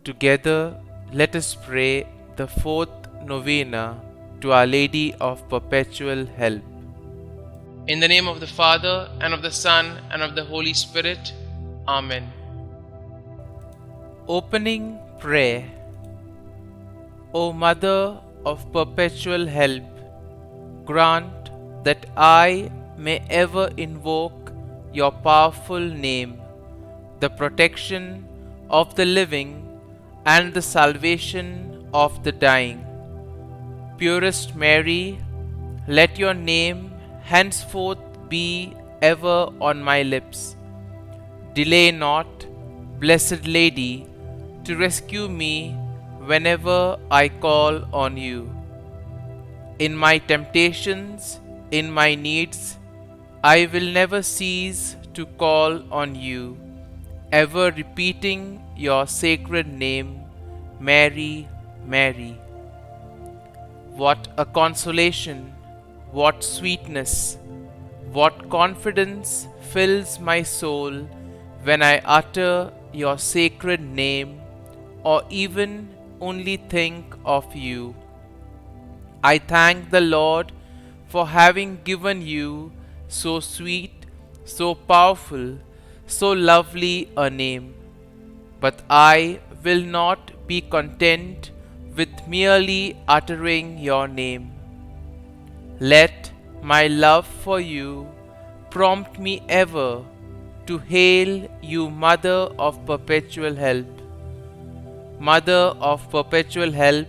Together, let us pray the fourth novena to Our Lady of Perpetual Help. In the name of the Father, and of the Son, and of the Holy Spirit. Amen. Opening Prayer. O Mother of Perpetual Help, grant that I may ever invoke your powerful name, the protection of the living and the salvation of the dying. Purest Mary, let your name henceforth be ever on my lips. Delay not, Blessed Lady, to rescue me whenever I call on you. In my temptations, in my needs, I will never cease to call on you, ever repeating your sacred name, Mary, Mary. What a consolation, what sweetness, what confidence fills my soul when I utter your sacred name or even only think of you. I thank the Lord for having given you so sweet, so powerful, so lovely a name. But I will not be content with merely uttering your name. Let my love for you prompt me ever to hail you, Mother of Perpetual Help. Mother of Perpetual Help,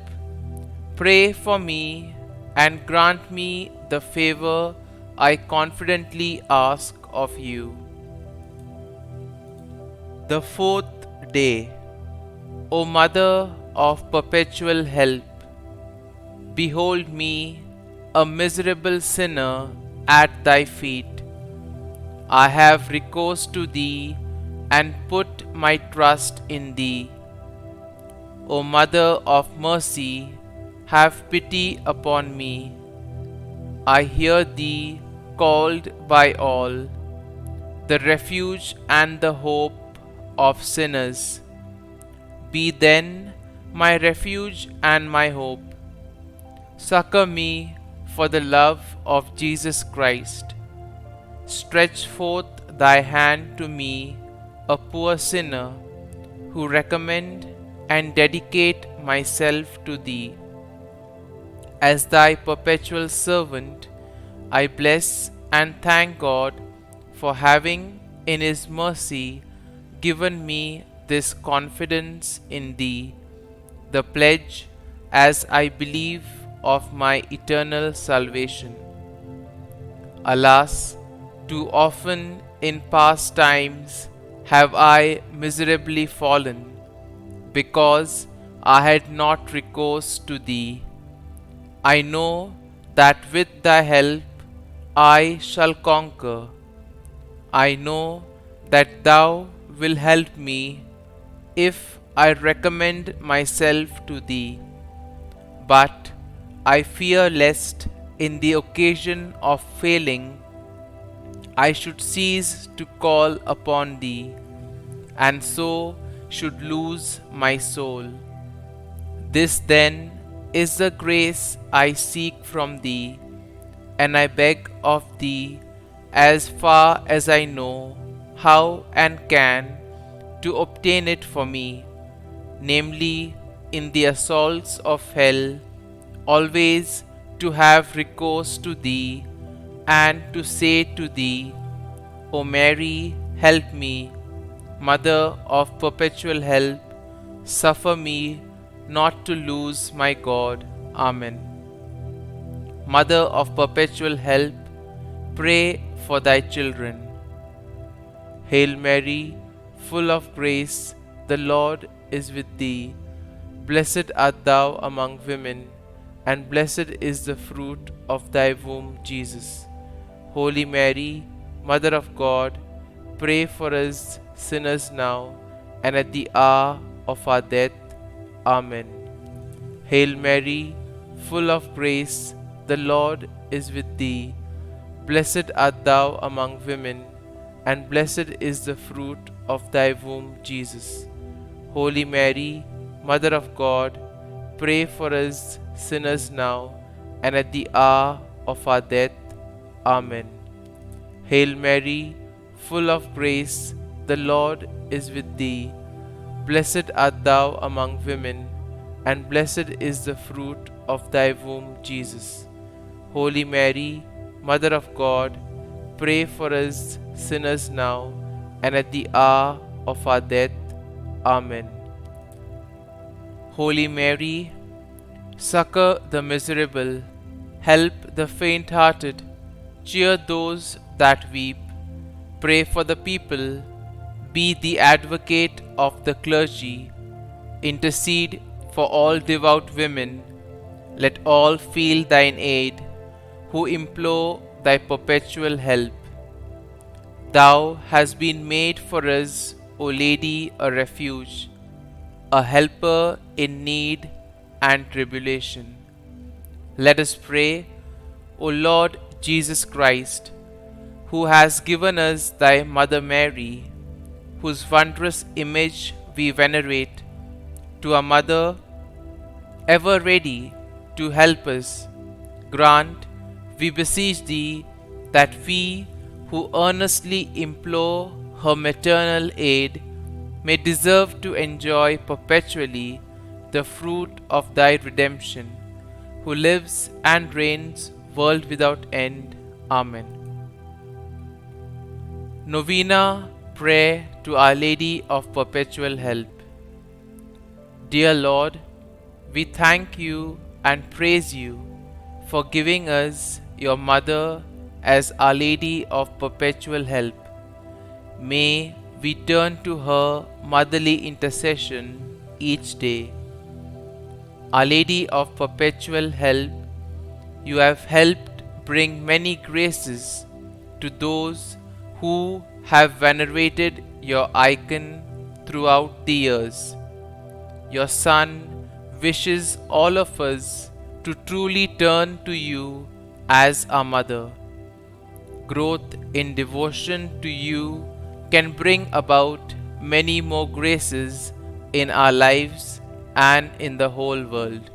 pray for me and grant me the favor I confidently ask of you. The fourth day. O Mother of Perpetual Help, behold me, a miserable sinner, at thy feet. I have recourse to thee and put my trust in thee. O Mother of Mercy, have pity upon me. I hear thee called by all, the refuge and the hope of sinners. Be then my refuge and my hope. Succor me for the love of Jesus Christ. Stretch forth thy hand to me, a poor sinner, who recommend and dedicate myself to thee. As thy perpetual servant, I bless and thank God for having, in his mercy, given me this confidence in thee, the pledge, as I believe, of my eternal salvation. Alas, too often in past times have I miserably fallen, because I had not recourse to thee. I know that with thy help I shall conquer. I know that thou wilt help me if I recommend myself to thee. But I fear lest in the occasion of failing I should cease to call upon thee, and so should lose my soul. This then is the grace I seek from thee, and I beg of thee, as far as I know how and can, to obtain it for me, namely, in the assaults of hell, always to have recourse to thee, and to say to thee, O Mary, help me, Mother of Perpetual Help, suffer me not to lose my God. Amen. Mother of Perpetual Help, pray for thy children. Hail Mary, full of grace, the Lord is with thee. Blessed art thou among women, and blessed is the fruit of thy womb, Jesus. Holy Mary, Mother of God, pray for us sinners now and at the hour of our death. Amen. Hail Mary, full of grace, the Lord is with thee. Blessed art thou among women, and blessed is the fruit of thy womb, Jesus. Holy Mary, Mother of God, pray for us sinners now and at the hour of our death. Amen. Hail Mary, full of grace, the Lord is with thee. Blessed art thou among women, and blessed is the fruit of thy womb, Jesus. Holy Mary, Mother of God, pray for us sinners now and at the hour of our death. Amen. Holy Mary, succor the miserable, help the faint-hearted, cheer those that weep, pray for the people, be the advocate of the clergy, intercede for all devout women, let all feel thine aid, who implore thy perpetual help. Thou hast been made for us, O Lady, a refuge, a helper in need and tribulation. Let us pray, O Lord Jesus Christ, who has given us thy Mother Mary, whose wondrous image we venerate, to a mother ever ready to help us, grant, we beseech thee, that we who earnestly implore her maternal aid may deserve to enjoy perpetually the fruit of thy redemption, who lives and reigns world without end. Amen. Novena Prayer to Our Lady of Perpetual Help. Dear Lord, we thank you and praise you for giving us your Mother as Our Lady of Perpetual Help. May we turn to her motherly intercession each day. Our Lady of Perpetual Help, you have helped bring many graces to those who have venerated your icon throughout the years. Your Son wishes all of us to truly turn to you as our Mother. Growth in devotion to you can bring about many more graces in our lives and in the whole world.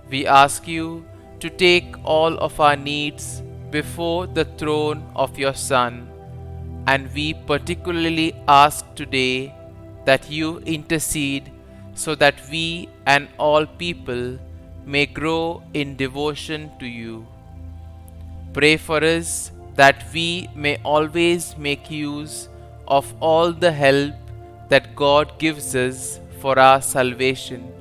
We ask you to take all of our needs before the throne of your Son, and we particularly ask today that you intercede so that we and all people may grow in devotion to you. Pray for us that we may always make use of all the help that God gives us for our salvation.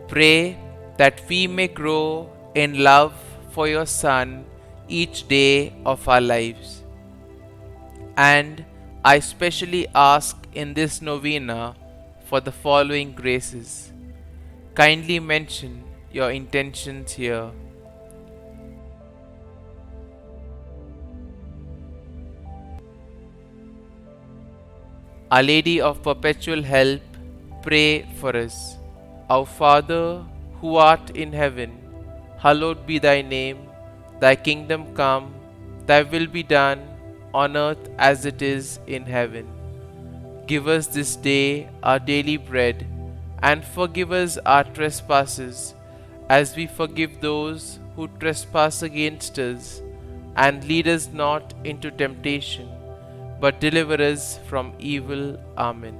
Pray that we may grow in love for your Son each day of our lives. And I specially ask in this novena for the following graces. Kindly mention your intentions here. Our Lady of Perpetual Help, pray for us. Our Father, who art in heaven, hallowed be thy name. Thy kingdom come, thy will be done, on earth as it is in heaven. Give us this day our daily bread, and forgive us our trespasses, as we forgive those who trespass against us. And lead us not into temptation, but deliver us from evil. Amen.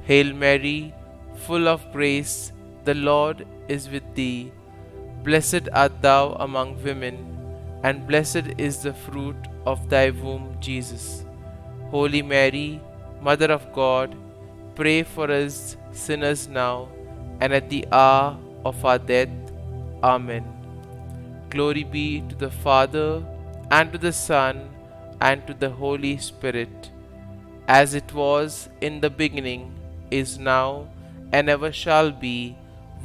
Hail Mary, full of grace, the Lord is with thee. Blessed art thou among women, and blessed is the fruit of thy womb, Jesus. Holy Mary, Mother of God, pray for us sinners now and at the hour of our death. Amen. Glory be to the Father, and to the Son, and to the Holy Spirit, as it was in the beginning, is now, and ever shall be,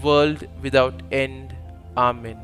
world without end. Amen.